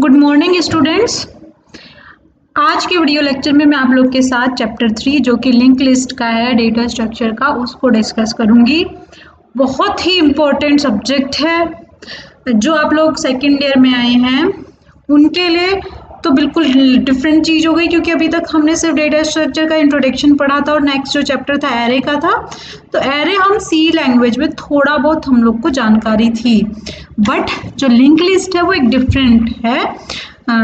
Good morning students. आज के video lecture में मैं आप लोग के साथ चैप्टर 3 जो कि लिंक लिस्ट का है, डेटा स्ट्रक्चर का, उसको डिस्कस करूंगी। बहुत ही इम्पोर्टेंट सब्जेक्ट है। जो आप लोग सेकेंड ईयर में आए हैं उनके लिए तो बिल्कुल डिफरेंट चीज़ हो गई, क्योंकि अभी तक हमने सिर्फ डेटा स्ट्रक्चर का इंट्रोडक्शन पढ़ा था और नेक्स्ट जो चैप्टर था एरे का था। तो एरे हम सी लैंग्वेज में थोड़ा बहुत हम लोग को जानकारी थी, बट जो लिंक लिस्ट है वो एक डिफरेंट है,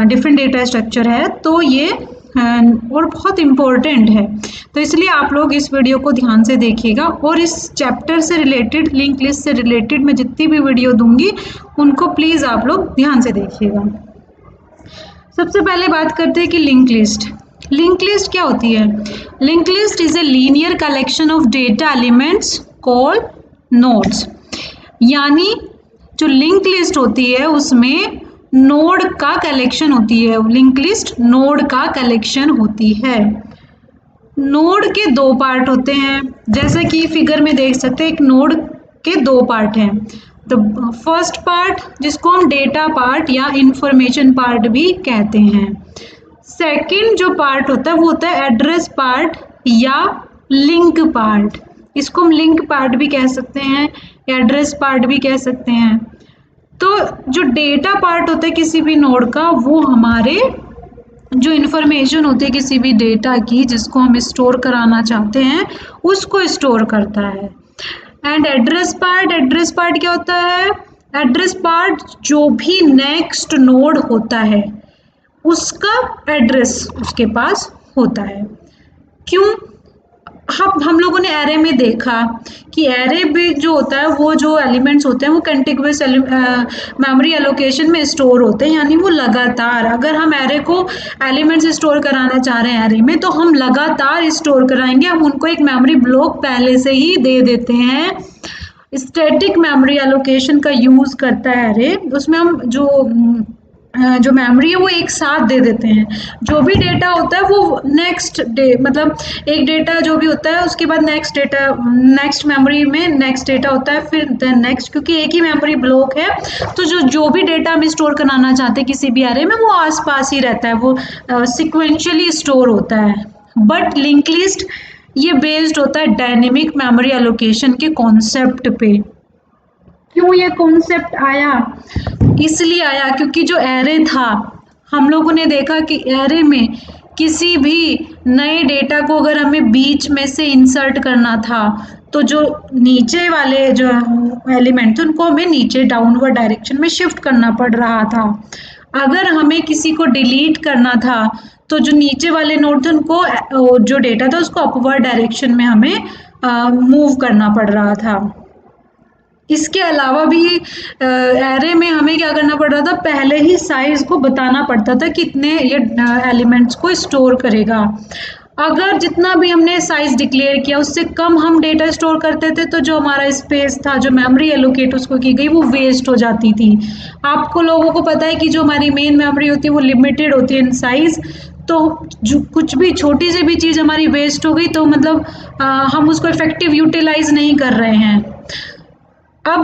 डिफरेंट डेटा स्ट्रक्चर है। तो ये और बहुत इम्पोर्टेंट है, तो इसलिए आप लोग इस वीडियो को ध्यान से देखिएगा। और इस चैप्टर से रिलेटेड, लिंक लिस्ट से रिलेटेड मैं जितनी भी वीडियो दूंगी उनको प्लीज़ आप लोग ध्यान से देखिएगा। सबसे पहले बात करते हैं कि लिंक लिस्ट। लिंक लिस्ट क्या होती है? Link list is a linear collection of data elements called nodes. यानी जो लिंक लिस्ट होती है उसमें नोड का कलेक्शन होती है। लिंक लिस्ट नोड का कलेक्शन होती है। नोड के दो पार्ट होते हैं, जैसे कि फिगर में देख सकते हैं। एक नोड के दो पार्ट हैं। द फर्स्ट पार्ट जिसको हम डेटा पार्ट या इंफॉर्मेशन पार्ट भी कहते हैं। सेकंड जो पार्ट होता है वो होता है एड्रेस पार्ट या लिंक पार्ट। इसको हम लिंक पार्ट भी कह सकते हैं, एड्रेस पार्ट भी कह सकते हैं। तो जो डेटा पार्ट होता है किसी भी नोड का, वो हमारे जो इन्फॉर्मेशन होती है किसी भी डेटा की जिसको हम स्टोर कराना चाहते हैं उसको स्टोर करता है। एंड एड्रेस पार्ट क्या होता है? एड्रेस पार्ट जो भी नेक्स्ट नोड होता है उसका एड्रेस उसके पास होता है। क्यों? हम लोगों ने एरे में देखा कि एरे भी जो होता है, वो जो एलिमेंट्स होते हैं वो कंटिग्यूअस मेमोरी एलोकेशन में स्टोर होते हैं। यानी वो लगातार, अगर हम एरे को एलिमेंट्स स्टोर कराना चाह रहे हैं एरे में, तो हम लगातार स्टोर कराएंगे। हम उनको एक मेमोरी ब्लॉक पहले से ही दे देते हैं। स्टैटिक मेमोरी एलोकेशन का यूज़ करता है एरे। उसमें हम जो मेमोरी है वो एक साथ दे देते हैं। जो भी डेटा होता है वो नेक्स्ट डे, मतलब एक डेटा जो भी होता है उसके बाद नेक्स्ट डेटा, नेक्स्ट मेमोरी में नेक्स्ट डेटा होता है, फिर देन नेक्स्ट, क्योंकि एक ही मेमोरी ब्लॉक है। तो जो भी डेटा हम स्टोर कराना चाहते हैं किसी भी एरे में, वो आसपास ही रहता है, वो सिक्वेंशियली स्टोर होता है। बट लिंक लिस्ट ये बेस्ड होता है डायनेमिक मेमोरी एलोकेशन के कॉन्सेप्ट पे। क्यों ये कॉन्सेप्ट आया? इसलिए आया क्योंकि जो एरे था, हम लोगों ने देखा कि एरे में किसी भी नए डेटा को अगर हमें बीच में से इंसर्ट करना था, तो जो नीचे वाले जो एलिमेंट थे उनको हमें नीचे डाउनवर्ड डायरेक्शन में शिफ्ट करना पड़ रहा था। अगर हमें किसी को डिलीट करना था तो जो नीचे वाले नोड थे उनको, जो डेटा था उसको अपवर्ड डायरेक्शन में हमें मूव करना पड़ रहा था। इसके अलावा भी एरे में हमें क्या करना पड़ रहा था, पहले ही साइज को बताना पड़ता था कितने ये एलिमेंट्स को स्टोर करेगा। अगर जितना भी हमने साइज डिक्लेयर किया उससे कम हम डेटा स्टोर करते थे, तो जो हमारा स्पेस था, जो मेमोरी एलोकेट उसको की गई, वो वेस्ट हो जाती थी। आपको लोगों को पता है कि जो हमारी मेन मेमोरी होती है वो लिमिटेड होती है इन साइज। तो जो कुछ भी छोटी सी भी चीज़ हमारी वेस्ट हो गई तो मतलब हम उसको इफेक्टिव यूटिलाइज नहीं कर रहे हैं। अब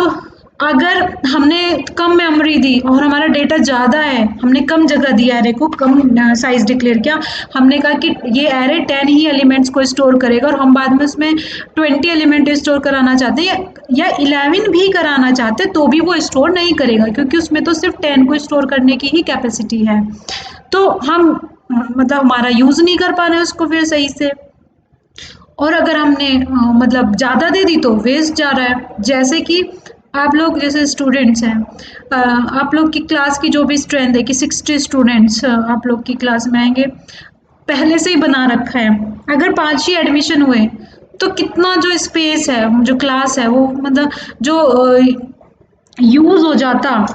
अगर हमने कम मेमोरी दी और हमारा डेटा ज़्यादा है, हमने कम जगह दी एरे को, कम साइज डिक्लेयर किया, हमने कहा कि ये एरे 10 ही एलिमेंट्स को स्टोर करेगा और हम बाद में उसमें 20 एलिमेंट स्टोर कराना चाहते हैं या 11 भी कराना चाहते हैं, तो भी वो स्टोर नहीं करेगा, क्योंकि उसमें तो सिर्फ 10 को स्टोर करने की ही कैपेसिटी है। तो हम मतलब हमारा यूज़ नहीं कर पा रहे हैं उसको फिर सही से। और अगर हमने मतलब ज़्यादा दे दी तो वेस्ट जा रहा है। जैसे कि आप लोग जैसे स्टूडेंट्स हैं, आप लोग की क्लास की जो भी स्ट्रेंथ है कि 60 स्टूडेंट्स आप लोग की क्लास में आएंगे, पहले से ही बना रखा है। अगर 5 ही एडमिशन हुए तो कितना जो स्पेस है, जो क्लास है, वो मतलब जो यूज़ हो जाता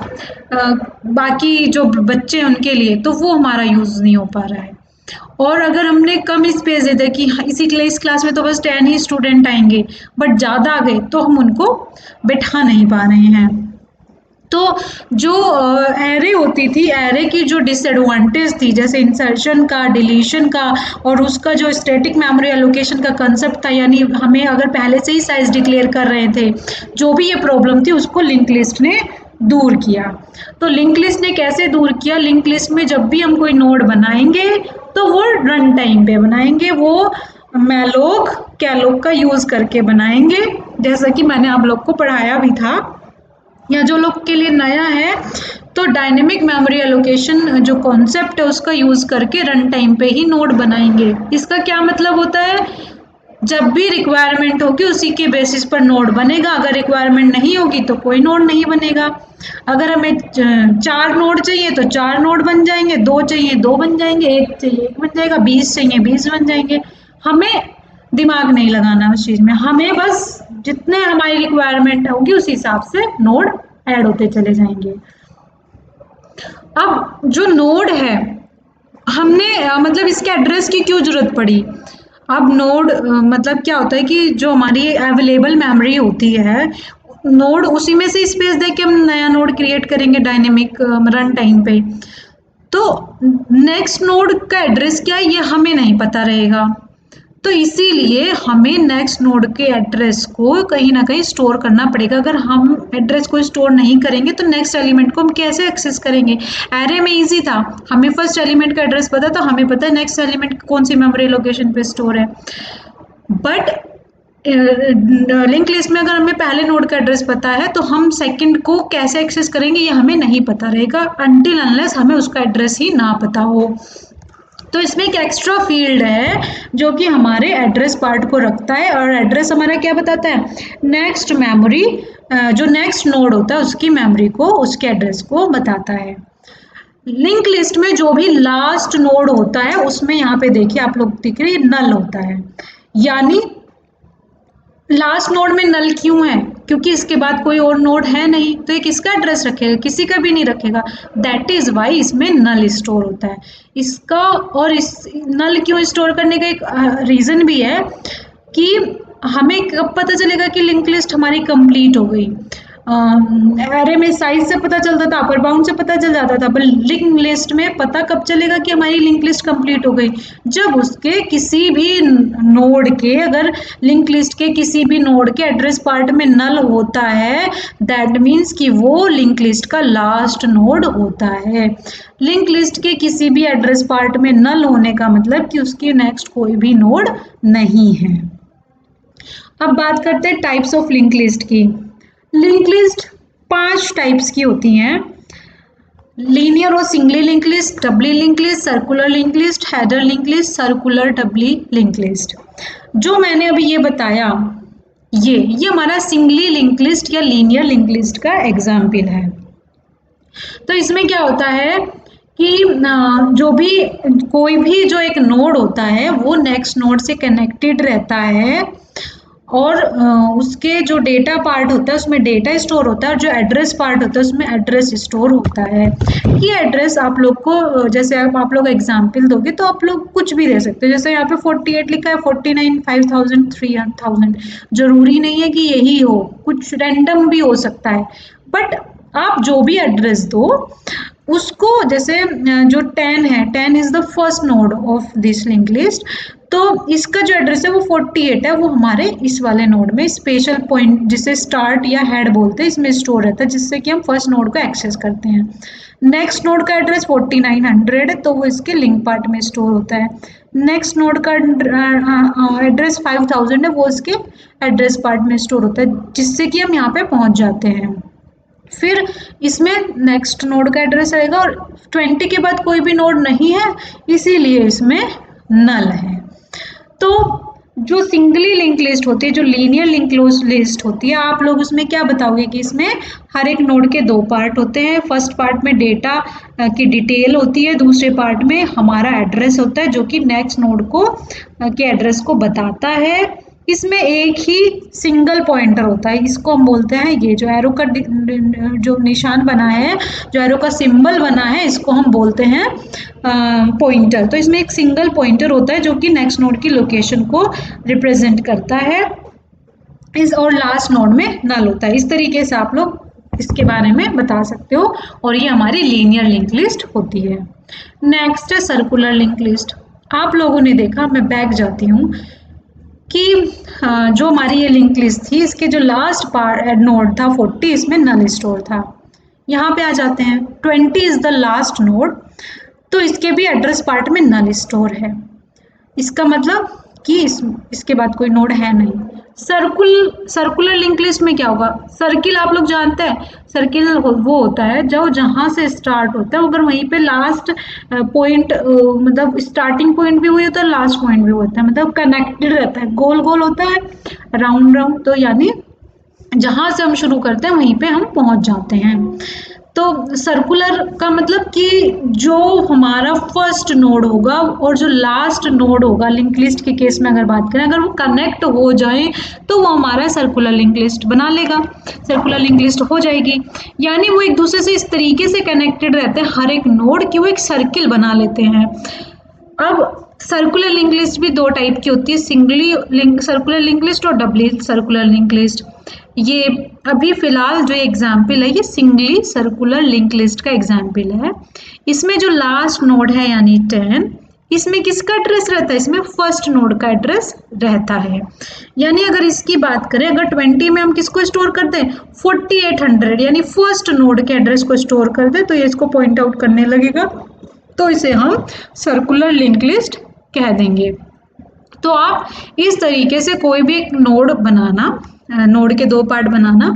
बाकी जो बच्चे हैं उनके लिए, तो वो हमारा यूज़ नहीं हो पा रहा है। और अगर हमने कम स्पेस दे दिया कि इस क्लास में तो बस 10 ही स्टूडेंट आएंगे, बट ज़्यादा आ गए तो हम उनको बिठा नहीं पा रहे हैं। तो जो एरे होती थी, एरे की जो डिसएडवांटेज थी, जैसे इंसर्शन का, डिलीशन का, और उसका जो स्टैटिक मेमोरी एलोकेशन का कंसेप्ट था, यानी हमें अगर पहले से ही साइज डिक्लेयर कर रहे थे, जो भी ये प्रॉब्लम थी उसको लिंक लिस्ट ने दूर किया। तो लिंक लिस्ट ने कैसे दूर किया? लिंक लिस्ट में जब भी हम कोई नोड बनाएंगे तो वो रन टाइम पे बनाएंगे, वो मैलोक कैलोक का यूज करके बनाएंगे, जैसा कि मैंने आप लोग को पढ़ाया भी था। या जो लोग के लिए नया है तो डायनेमिक मेमोरी एलोकेशन जो कॉन्सेप्ट है उसका यूज करके रन टाइम पे ही नोड बनाएंगे। इसका क्या मतलब होता है? जब भी रिक्वायरमेंट होगी उसी के बेसिस पर नोड बनेगा, अगर रिक्वायरमेंट नहीं होगी तो कोई नोड नहीं बनेगा। अगर हमें 4 नोड चाहिए तो 4 नोड बन जाएंगे, 2 चाहिए 2 बन जाएंगे, 1 चाहिए 1 बन जाएगा, 20 चाहिए 20 बन जाएंगे। हमें दिमाग नहीं लगाना उस चीज में, हमें बस जितने हमारी रिक्वायरमेंट होगी उस हिसाब से नोड ऐड होते चले जाएंगे। अब जो नोड है हमने मतलब इसके एड्रेस की क्यों जरूरत पड़ी? अब नोड मतलब क्या होता है कि जो हमारी अवेलेबल मेमोरी होती है, नोड उसी में से स्पेस दे के हम नया नोड क्रिएट करेंगे डायनेमिक रन टाइम पे। तो नेक्स्ट नोड का एड्रेस क्या है ये हमें नहीं पता रहेगा, तो इसीलिए हमें नेक्स्ट नोड के एड्रेस को कहीं ना कहीं स्टोर करना पड़ेगा। अगर हम एड्रेस को स्टोर नहीं करेंगे तो नेक्स्ट एलिमेंट को हम कैसे एक्सेस करेंगे? एरे में इजी था, हमें फर्स्ट एलिमेंट का एड्रेस पता, तो हमें पता है नेक्स्ट एलिमेंट कौन सी मेमोरी लोकेशन पे स्टोर है। बट लिंक लिस्ट में अगर हमें पहले नोड का एड्रेस पता है तो हम सेकंड को कैसे एक्सेस करेंगे ये हमें नहीं पता रहेगा, अनटिल अनलेस हमें उसका एड्रेस ही ना पता हो। तो इसमें एक एक्स्ट्रा फील्ड है जो कि हमारे एड्रेस पार्ट को रखता है, और एड्रेस हमारा क्या बताता है? नेक्स्ट मेमोरी, जो नेक्स्ट नोड होता है उसकी मेमोरी को, उसके एड्रेस को बताता है। लिंक लिस्ट में जो भी लास्ट नोड होता है उसमें यहाँ पे देखिए आप लोग दिख रही है नल होता है, यानी लास्ट नोड में नल क्यों है? क्योंकि इसके बाद कोई और नोड है नहीं, तो ये किसका एड्रेस रखेगा? किसी का भी नहीं रखेगा। दैट इज वाई इसमें नल स्टोर होता है इसका। और इस नल क्यों स्टोर करने का एक रीजन भी है कि हमें कब पता चलेगा कि लिंक लिस्ट हमारी कंप्लीट हो गई? एरे में साइज से पता चलता था, अपर बाउंड से पता चल जाता था, पर लिंक लिस्ट में पता कब चलेगा कि हमारी लिंक लिस्ट कंप्लीट हो गई? जब उसके किसी भी नोड के, अगर लिंक लिस्ट के किसी भी नोड के एड्रेस पार्ट में नल होता है, दैट मीन्स कि वो लिंक लिस्ट का लास्ट नोड होता है। लिंक लिस्ट के किसी भी एड्रेस पार्ट में नल होने का मतलब कि उसकी नेक्स्ट कोई भी नोड नहीं है। अब बात करते हैं टाइप्स ऑफ लिंक लिस्ट की। लिंक लिस्ट 5 टाइप्स की होती हैं: लीनियर और singly link list, doubly link list, circular link list, header link list, circular doubly link list. जो मैंने अभी ये बताया ये हमारा सिंगली लिंक लिस्ट या लीनियर लिंक लिस्ट का एग्जाम्पल है। तो इसमें क्या होता है कि जो भी कोई भी जो एक नोड होता है वो नेक्स्ट नोड से कनेक्टेड रहता है, और उसके जो डेटा पार्ट होता है उसमें डेटा स्टोर होता है, और जो एड्रेस पार्ट होता है उसमें एड्रेस स्टोर होता है। ये एड्रेस आप लोग को, जैसे आप लोग एग्जाम्पल दोगे तो आप लोग कुछ भी दे सकते हो, जैसे यहाँ पे 48 लिखा है, 49, 5000, 3000, जरूरी नहीं है कि यही हो, कुछ रैंडम भी हो सकता है। बट आप जो भी एड्रेस दो उसको, जैसे जो 10 है, 10 is the first node of this link list, तो इसका जो एड्रेस है वो 48 है, वो हमारे इस वाले नोड में स्पेशल पॉइंट जिसे स्टार्ट या हेड बोलते हैं इसमें स्टोर रहता है, जिससे कि हम फर्स्ट नोड को एक्सेस करते हैं। नेक्स्ट नोड का एड्रेस 4900 है तो वो इसके लिंक पार्ट में स्टोर होता है। नेक्स्ट नोड का एड्रेस 5000 है, वो इसके एड्रेस पार्ट में स्टोर होता है, जिससे कि हम यहाँ पे पहुंच जाते हैं। फिर इसमें नेक्स्ट नोड का एड्रेस आएगा, और 20 के बाद कोई भी नोड नहीं है इसीलिए इसमें नल है। तो जो सिंगली लिंक लिस्ट होती है, जो लीनियर लिंक लिस्ट होती है, आप लोग उसमें क्या बताओगे कि इसमें हर एक नोड के 2 पार्ट होते हैं। फर्स्ट पार्ट में डेटा की डिटेल होती है, दूसरे पार्ट में हमारा एड्रेस होता है जो कि नेक्स्ट नोड को के एड्रेस को बताता है। इसमें एक ही सिंगल पॉइंटर होता है, इसको हम बोलते हैं, ये जो एरो का जो निशान बना है, जो एरो का सिंबल बना है, इसको हम बोलते हैं पॉइंटर। तो इसमें एक सिंगल पॉइंटर होता है जो कि नेक्स्ट नोड की लोकेशन को रिप्रेजेंट करता है, इस और लास्ट नोड में नल होता है। इस तरीके से आप लोग इसके बारे में बता सकते हो, और ये हमारी लीनियर लिंक लिस्ट होती है। नेक्स्ट है सर्कुलर लिंक लिस्ट। आप लोगों ने देखा, मैं बैक जाती हूँ, कि जो हमारी ये लिंक लिस्ट थी इसके जो लास्ट पार्ट नोड था 40, इसमें नल स्टोर था। यहाँ पे आ जाते हैं, 20 इज द लास्ट नोड, तो इसके भी एड्रेस पार्ट में नल स्टोर है। इसका मतलब कि इसके बाद कोई नोड है नहीं। सर्कुलर लिंक लिस्ट में क्या होगा, सर्किल आप लोग जानते हैं, सर्किल वो होता है जो जहां से स्टार्ट होता है, अगर वहीं पे लास्ट पॉइंट मतलब स्टार्टिंग पॉइंट भी वही होता है, लास्ट पॉइंट भी होता है, मतलब कनेक्टेड रहता है, गोल गोल होता है, राउंड राउंड, तो यानी जहां से हम शुरू करते हैं वहीं पे हम पहुंच जाते हैं। तो सर्कुलर का मतलब कि जो हमारा फर्स्ट नोड होगा और जो लास्ट नोड होगा लिंक लिस्ट के केस में अगर बात करें, अगर वो कनेक्ट हो जाए तो वो हमारा सर्कुलर लिंक लिस्ट बना लेगा, सर्कुलर लिंक लिस्ट हो जाएगी। यानी वो एक दूसरे से इस तरीके से कनेक्टेड रहते हैं हर एक नोड की वो एक सर्किल बना लेते हैं। अब सर्कुलर लिंक लिस्ट भी दो टाइप की होती है, singly link circular link list और डबली सर्कुलर लिंक लिस्ट। ये अभी फिलहाल जो एग्जाम्पल है ये सिंगली सर्कुलर लिंक लिस्ट का एग्जाम्पल है। इसमें जो लास्ट नोड है यानी 10, इसमें किसका एड्रेस रहता है, इसमें फर्स्ट नोड का एड्रेस रहता है। यानी अगर इसकी बात करें, अगर 20 में हम किसको स्टोर कर दें, 4800 यानी फर्स्ट नोड के एड्रेस को स्टोर कर दें, तो ये इसको पॉइंट आउट करने लगेगा, तो इसे हम सर्कुलर लिंक लिस्ट कह देंगे। तो आप इस तरीके से कोई भी एक नोड बनाना, नोड के दो पार्ट बनाना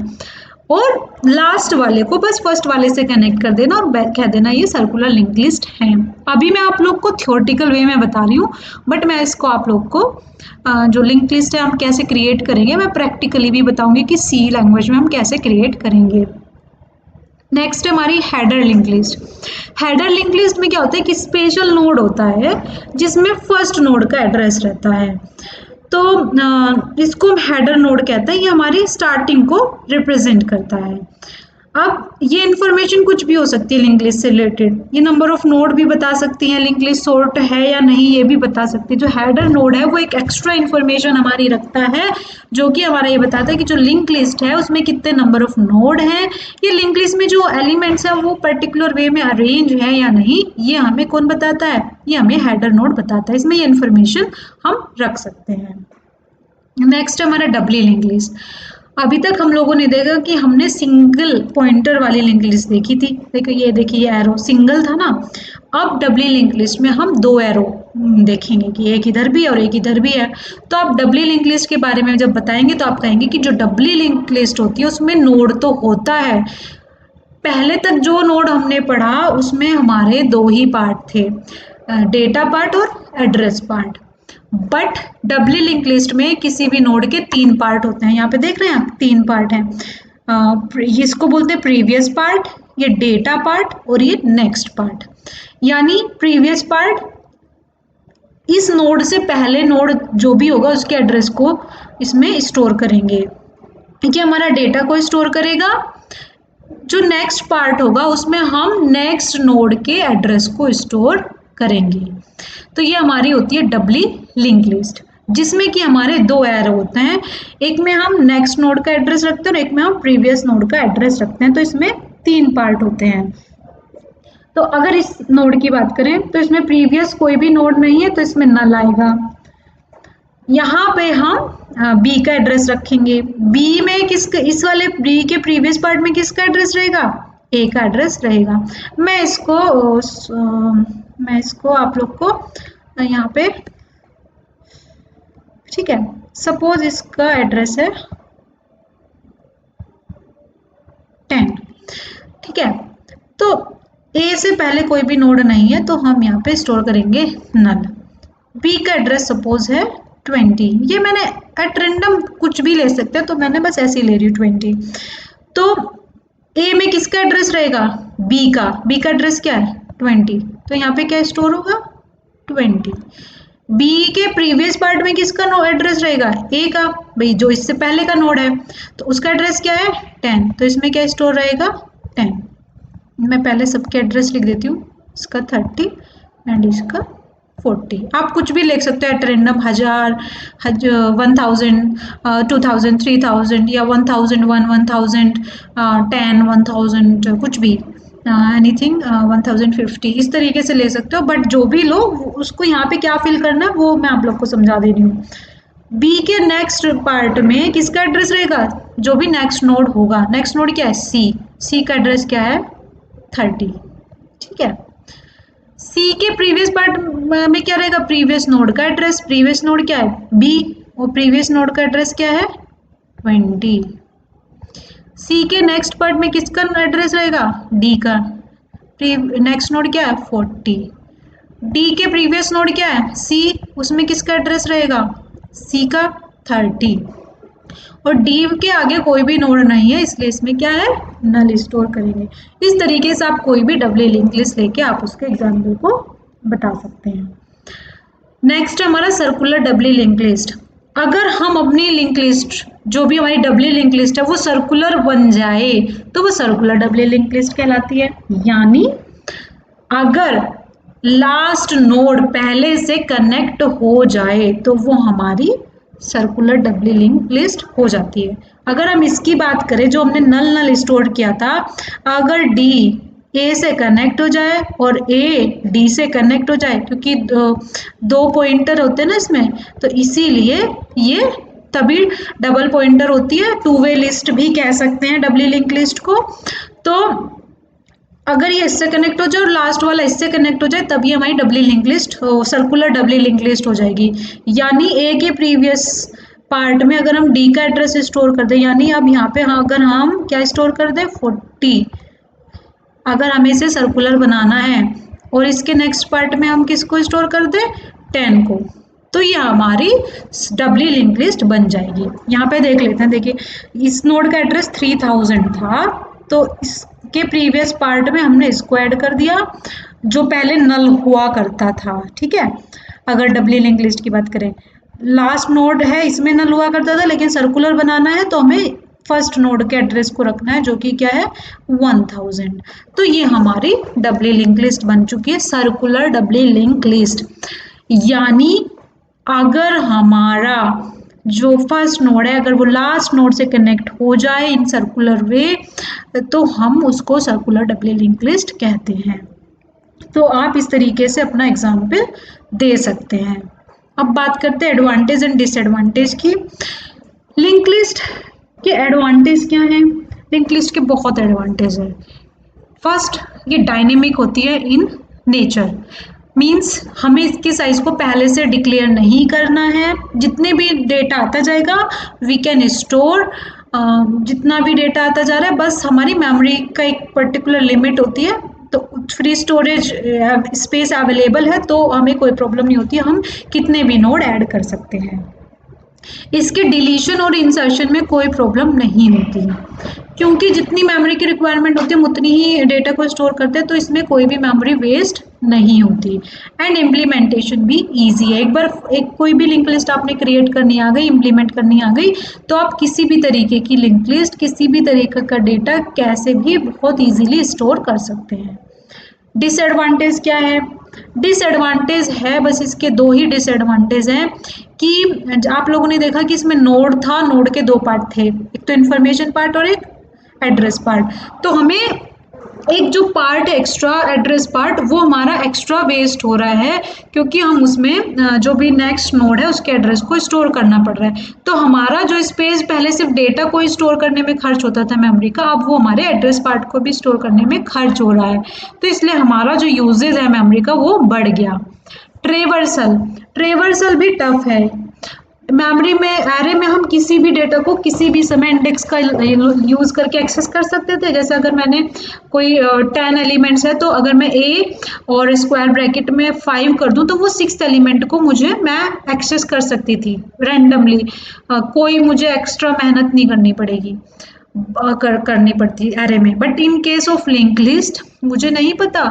और लास्ट वाले को बस फर्स्ट वाले से कनेक्ट कर देना और कह देना ये सर्कुलर लिंक लिस्ट है। अभी मैं आप लोग को थ्योरेटिकल वे में बता रही हूँ, बट मैं इसको आप लोग को जो लिंक लिस्ट है हम कैसे क्रिएट करेंगे मैं प्रैक्टिकली भी बताऊंगी कि सी लैंग्वेज में हम कैसे क्रिएट करेंगे। नेक्स्ट है हमारी header link list. Header link list में क्या होता है कि स्पेशल नोड होता है जिसमें फर्स्ट नोड का एड्रेस रहता है, तो इसको हम हेडर नोड कहते हैं, ये हमारी स्टार्टिंग को रिप्रेजेंट करता है। अब ये इन्फॉर्मेशन कुछ भी हो सकती है लिंक लिस्ट से रिलेटेड, ये नंबर ऑफ नोड भी बता सकती है, लिंक लिस्ट सॉर्ट है या नहीं ये भी बता सकती है। जो हेडर नोड है वो एक एक्स्ट्रा इन्फॉर्मेशन हमारी रखता है जो कि हमारा ये बताता है कि जो लिंक लिस्ट है उसमें कितने नंबर ऑफ नोड हैं, ये लिंक लिस्ट में जो एलिमेंट्स है वो पर्टिकुलर वे में अरेंज है या नहीं, ये हमें कौन बताता है, ये हमें हेडर नोड बताता है, इसमें ये इन्फॉर्मेशन हम रख सकते हैं। नेक्स्ट है हमारा डबली लिंक लिस्ट। अभी तक हम लोगों ने देखा कि हमने सिंगल पॉइंटर वाली लिंक लिस्ट देखी थी, देखो ये देखिए एरो सिंगल था ना, अब डबली लिंक लिस्ट में हम दो एरो देखेंगे कि एक इधर भी है और एक इधर भी है। तो आप डबली लिंक लिस्ट के बारे में जब बताएंगे तो आप कहेंगे कि जो डबली लिंक लिस्ट होती है उसमें नोड तो होता है, पहले तक जो नोड हमने पढ़ा उसमें हमारे दो ही पार्ट थे, डेटा पार्ट और address part, but doubly link list में किसी भी नोड के तीन पार्ट होते हैं, यहाँ पे देख रहे हैं आप तीन पार्ट हैं, इसको बोलते हैं प्रीवियस पार्ट, ये डेटा पार्ट और ये नेक्स्ट पार्ट। यानी प्रीवियस पार्ट इस नोड से पहले नोड जो भी होगा उसके एड्रेस को इसमें स्टोर करेंगे, ये हमारा डेटा को स्टोर करेगा, जो नेक्स्ट पार्ट होगा उसमें हम नेक्स्ट नोड के एड्रेस को स्टोर करेंगे। तो ये हमारी होती है डबली लिंक लिस्ट जिसमें कि हमारे दो एरो होते हैं, एक में हम नेक्स्ट नोड का एड्रेस रखते हैं और एक में हम प्रीवियस नोड का एड्रेस रखते हैं, तो इसमें तीन पार्ट होते हैं। तो अगर इस नोड की बात करें तो इसमें प्रीवियस कोई भी नोड नहीं है तो इसमें नल आएगा। यहाँ पे हम बी का एड्रेस रखेंगे, बी में किसका, इस वाले बी के प्रीवियस पार्ट में किसका एड्रेस रहेगा, ए का एड्रेस रहेगा। मैं इसको आप लोग को यहाँ पे, ठीक है, सपोज इसका एड्रेस है 10, ठीक है, तो ए से पहले कोई भी नोड नहीं है तो हम यहाँ पे स्टोर करेंगे नल। बी का एड्रेस सपोज है 20, ये मैंने एट रेंडम कुछ भी ले सकते हैं तो मैंने बस ऐसे ही ले रही हूँ 20। तो ए में किसका एड्रेस रहेगा, बी का एड्रेस क्या है 20, तो यहाँ पे क्या स्टोर होगा 20। बी के प्रीवियस पार्ट में किसका एड्रेस रहेगा, ए का, भाई जो इससे पहले का नोड है तो उसका एड्रेस क्या है 10, तो इसमें क्या स्टोर रहेगा 10। मैं पहले सबके एड्रेस लिख देती हूँ, इसका 30 एंड इसका 40, आप कुछ भी लिख सकते हो एट रेंडम, 1000, 1000, 2000, 3000 या 1001, 1000, 10, 1000, कुछ भी, एनीथिंग 1050, इस तरीके से ले सकते हो, बट जो भी लो उसको यहाँ पे क्या फिल करना है वो मैं आप लोग को समझा दे रही हूँ। बी के नेक्स्ट पार्ट में किसका एड्रेस रहेगा, जो भी नेक्स्ट नोड होगा, नेक्स्ट नोड क्या है सी, सी का एड्रेस क्या है 30, ठीक है। सी के प्रीवियस पार्ट में क्या रहेगा, प्रीवियस नोड का एड्रेस, प्रीवियस नोड क्या है बी, और प्रीवियस नोड का एड्रेस क्या है 20। सी के नेक्स्ट पार्ट में किसका एड्रेस रहेगा, डी का, नेक्स्ट नोड क्या है 40। डी के प्रीवियस नोड क्या है सी, उसमें किसका एड्रेस रहेगा सी का 30, और डी के आगे कोई भी नोड नहीं है इसलिए इसमें क्या है नल स्टोर करेंगे। इस तरीके से आप कोई भी डबल लिंक लिस्ट लेके आप उसके एग्जाम्पल को बता सकते हैं। नेक्स्ट हमारा सर्कुलर डबली लिंक लिस्ट। अगर हम अपनी लिंक लिस्ट जो भी हमारी डबली लिंक लिस्ट है वो सर्कुलर बन जाए तो वो सर्कुलर डबली लिंक लिस्ट कहलाती है। यानी अगर लास्ट नोड पहले से कनेक्ट हो जाए तो वो हमारी सर्कुलर डबली लिंक लिस्ट हो जाती है। अगर हम इसकी बात करें जो हमने नल स्टोर किया था, अगर डी ए से कनेक्ट हो जाए और ए डी से कनेक्ट हो जाए, क्योंकि दो पॉइंटर होते हैं ना इसमें, तो इसीलिए ये तभी डबल पॉइंटर होती है, टू वे लिस्ट भी कह सकते हैं डबली लिंक लिस्ट को। तो अगर ये इससे कनेक्ट हो जाए और लास्ट वाला इससे कनेक्ट हो जाए तब ये हमारी doubly link list circular doubly link list हो जाएगी। यानी ए के प्रीवियस पार्ट में अगर हम डी का एड्रेस स्टोर कर दें, यानी अब यहाँ पे अगर हम क्या स्टोर कर दें 40, अगर हमें इसे सर्कुलर बनाना है, और इसके नेक्स्ट पार्ट में हम किसको स्टोर कर दें 10 को, तो ये हमारी डबली लिंक लिस्ट बन जाएगी। यहाँ पे देख लेते हैं, देखिए इस नोड का एड्रेस 3000 था, तो इसके प्रीवियस पार्ट में हमने इसको ऐड कर दिया जो पहले नल हुआ करता था, ठीक है। अगर डबली लिंक लिस्ट की बात करें, लास्ट नोड है इसमें नल हुआ करता था, लेकिन सर्कुलर बनाना है तो हमें फर्स्ट नोड के एड्रेस को रखना है जो कि क्या है 1000। तो ये हमारी डबली लिंक लिस्ट बन चुकी है, सर्कुलर डबली लिंक लिस्ट। यानी अगर हमारा जो फर्स्ट नोड है अगर वो लास्ट नोड से कनेक्ट हो जाए इन सर्कुलर वे, तो हम उसको सर्कुलर डबली लिंक लिस्ट कहते हैं। तो आप इस तरीके से अपना एग्जाम्पल दे सकते हैं। अब बात करते हैं एडवांटेज एंड डिसएडवांटेज की। लिंक लिस्ट के एडवांटेज क्या हैं? लिंक लिस्ट के बहुत एडवांटेज है। फर्स्ट, ये डायनेमिक होती है इन नेचर, मीन्स हमें इसके साइज को पहले से डिक्लेयर नहीं करना है, जितने भी डेटा आता जाएगा वी कैन स्टोर, जितना भी डेटा आता जा रहा है बस हमारी मेमोरी का एक पर्टिकुलर लिमिट होती है, तो फ्री स्टोरेज स्पेस अवेलेबल है तो हमें कोई प्रॉब्लम नहीं होती, हम कितने भी नोड ऐड कर सकते हैं। इसके डिलीशन और इंसर्शन में कोई प्रॉब्लम नहीं होती, क्योंकि जितनी मेमोरी की रिक्वायरमेंट होती है हम उतनी ही डेटा को स्टोर करते हैं, तो इसमें कोई भी मेमोरी वेस्ट नहीं होती। एंड इम्प्लीमेंटेशन भी इजी है। एक बार कोई भी लिंक लिस्ट आपने क्रिएट करनी आ गई, इम्प्लीमेंट करनी आ गई, तो आप किसी भी तरीके की लिंक लिस्ट, किसी भी तरीके का डेटा कैसे भी बहुत ईजीली स्टोर कर सकते हैं। डिसएडवांटेज क्या है? डिसएडवांटेज है बस इसके दो ही डिसएडवांटेज हैं कि आप लोगों ने देखा कि इसमें नोड था, नोड के दो पार्ट थे, एक तो इन्फॉर्मेशन पार्ट और एक एड्रेस पार्ट। तो हमें एक जो पार्ट है एक्स्ट्रा एड्रेस पार्ट, वो हमारा एक्स्ट्रा वेस्ट हो रहा है, क्योंकि हम उसमें जो भी नेक्स्ट नोड है उसके एड्रेस को स्टोर करना पड़ रहा है। तो हमारा जो स्पेस पहले सिर्फ डेटा को स्टोर करने में खर्च होता था मेमोरी का, अब वो हमारे एड्रेस पार्ट को भी स्टोर करने में खर्च हो रहा है, तो इसलिए हमारा जो यूजेज है मेमोरी का वो बढ़ गया। ट्रेवर्सल भी टफ है। मेमोरी में एरे में हम किसी भी डेटा को किसी भी समय इंडेक्स का यूज़ करके एक्सेस कर सकते थे। जैसे अगर मैंने कोई 10 एलिमेंट्स है तो अगर मैं ए और स्क्वायर ब्रैकेट में 5 कर दूं तो वो 6th एलिमेंट को मैं एक्सेस कर सकती थी रैंडमली, कोई मुझे एक्स्ट्रा मेहनत नहीं करनी पड़ेगी, करनी पड़ती एरे में। But in case of link list मुझे नहीं पता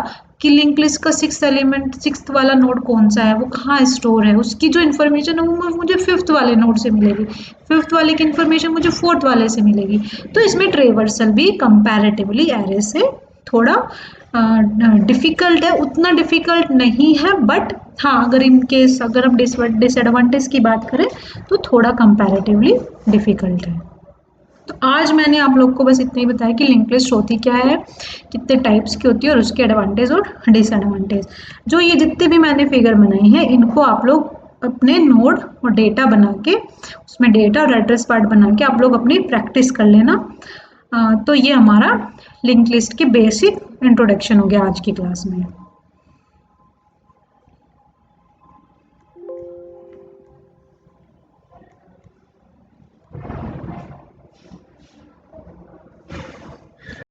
कि लिंक लिस्ट का 6th एलिमेंट, 6th वाला नोड कौन सा है, वो कहाँ स्टोर है, उसकी जो इन्फॉर्मेशन है वो मुझे 5th वाले नोड से मिलेगी, 5th वाले की इन्फॉर्मेशन मुझे 4th वाले से मिलेगी। तो इसमें ट्रेवर्सल भी कंपैरेटिवली एरे से थोड़ा डिफ़िकल्ट है, उतना डिफ़िकल्ट नहीं है, बट हाँ अगर इन केस अगर हम डिसएडवांटेज की बात करें तो थोड़ा कंपैरेटिवली डिफ़िकल्ट है। तो आज मैंने आप लोग को बस इतना ही बताया कि लिंक लिस्ट होती क्या है, कितने टाइप्स की होती है और उसके एडवांटेज और डिसएडवांटेज। जो ये जितने भी मैंने फिगर बनाई हैं इनको आप लोग अपने नोड और डेटा बना के, उसमें डेटा और एड्रेस पार्ट बना के आप लोग अपनी प्रैक्टिस कर लेना। तो ये हमारा लिंक लिस्ट की बेसिक इंट्रोडक्शन हो गया आज की क्लास में।